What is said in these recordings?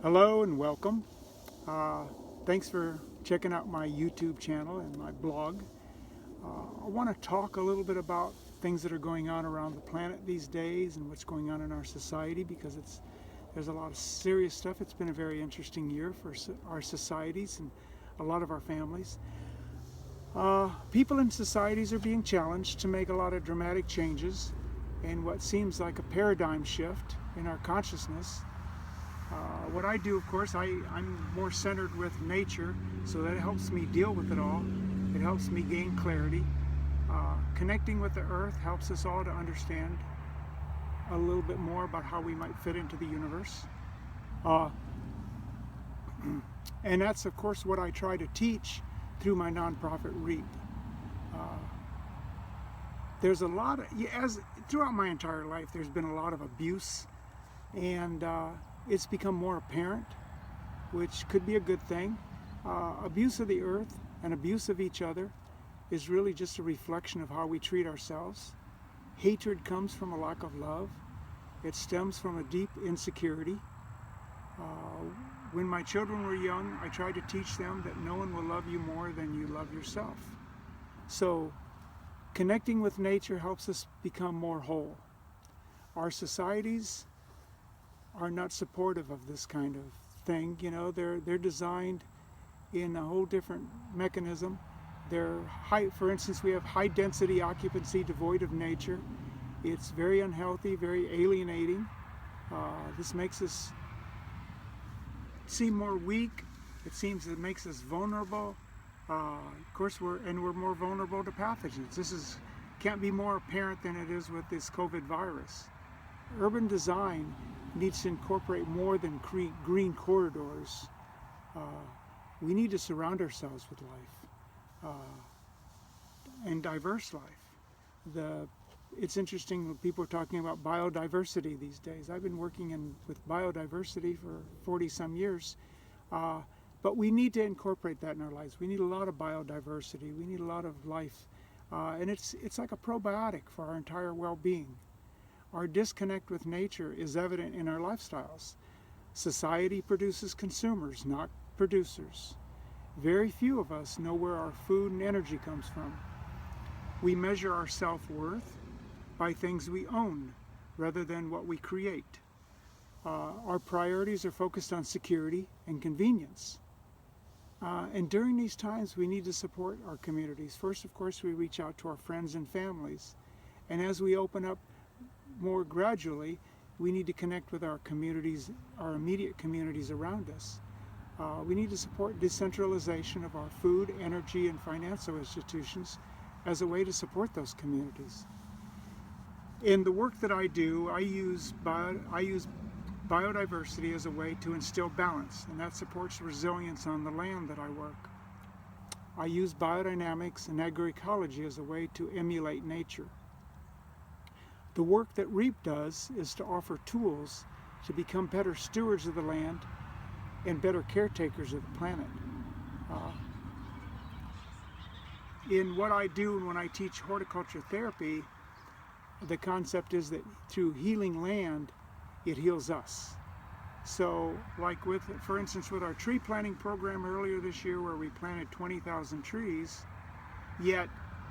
Hello and welcome. Uh, Thanks for checking out my YouTube channel and my blog. I want to talk a little bit about things that are going on around the planet these days and what's going on in our society because there's a lot of serious stuff. It's been a very interesting year for our societies and a lot of our families. People in societies are being challenged to make a lot of dramatic changes in what seems like a paradigm shift in our consciousness. What I do, of course, I'm more centered with nature, so that helps me deal with it all. It helps me gain clarity. Connecting with the earth helps us all to understand a little bit more about how we might fit into the universe. And that's, of course, what I try to teach through my nonprofit REAP. There's a lot of, throughout my entire life, there's been a lot of abuse, and it's become more apparent, which could be a good thing. Abuse of the earth and abuse of each other is really just a reflection of how we treat ourselves. Hatred comes from a lack of love. It stems from a deep insecurity. When my children were young, I tried to teach them that no one will love you more than you love yourself. So connecting with nature helps us become more whole. Our societies are not supportive of this kind of thing. You know, they're designed in a whole different mechanism. They're high, for instance, we have high density occupancy devoid of nature. It's very unhealthy, very alienating. This makes us seem more weak. It makes us vulnerable. Of course, we're more vulnerable to pathogens. Can't be more apparent than it is with this COVID virus. Urban design needs to incorporate more than green corridors. We need to surround ourselves with life and diverse life. It's interesting when people are talking about biodiversity these days. I've been working with biodiversity for 40 some years, but we need to incorporate that in our lives. We need a lot of biodiversity. We need a lot of life, and it's like a probiotic for our entire well-being. Our disconnect with nature is evident in our lifestyles. Society produces consumers, not producers. Very few of us know where our food and energy comes from. We measure our self-worth by things we own rather than what we create. Our priorities are focused on security and convenience. And during these times, we need to support our communities. First, of course, we reach out to our friends and families. And as we open up more gradually, we need to connect with our communities, our immediate communities around us. We need to support decentralization of our food, energy, and financial institutions as a way to support those communities. In the work that I do, I use biodiversity as a way to instill balance, and that supports resilience on the land that I work. I use biodynamics and agroecology as a way to emulate nature. The work that REAP does is to offer tools to become better stewards of the land and better caretakers of the planet. In what I do and when I teach horticulture therapy, the concept is that through healing land, it heals us. So like for instance, with our tree planting program earlier this year where we planted 20,000 trees, yet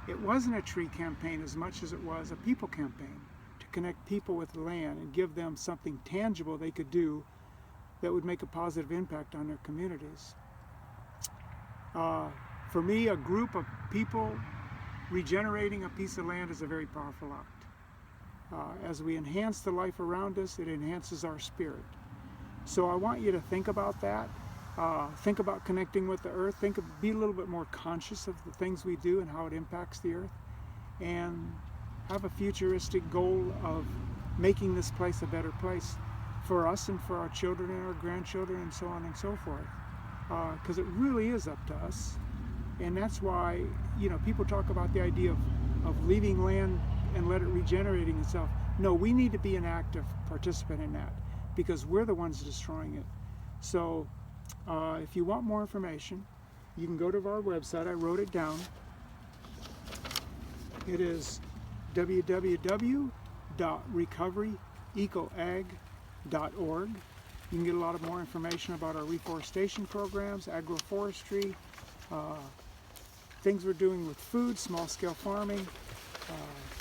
it wasn't a tree campaign as much as it was a people campaign to connect people with the land and give them something tangible they could do that would make a positive impact on their communities. For me, a group of people regenerating a piece of land is a very powerful act. As we enhance the life around us, it enhances our spirit. So I want you to think about that. Think about connecting with the earth. Be a little bit more conscious of the things we do and how it impacts the earth. And have a futuristic goal of making this place a better place for us and for our children and our grandchildren and so on and so forth. Because it really is up to us. And that's why, people talk about the idea of leaving land and let it regenerating itself. No, we need to be an active participant in that because we're the ones destroying it. So if you want more information, you can go to our website. I wrote it down. It is www.recoveryecoag.org. You can get a lot of more information about our reforestation programs, agroforestry, things we're doing with food, small-scale farming,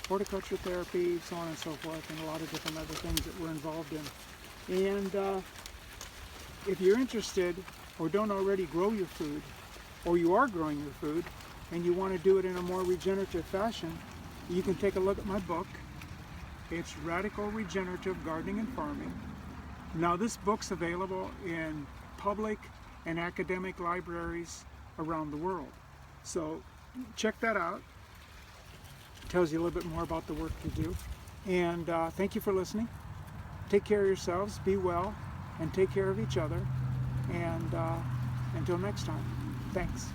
horticulture therapy, so on and so forth, and a lot of different other things that we're involved in. And if you're interested or don't already grow your food, or you are growing your food, and you want to do it in a more regenerative fashion, you can take a look at my book. It's Radical Regenerative Gardening and Farming. Now, this book's available in public and academic libraries around the world. So check that out. It tells you a little bit more about the work you do. And thank you for listening. Take care of yourselves, be well, and take care of each other. And until next time, thanks.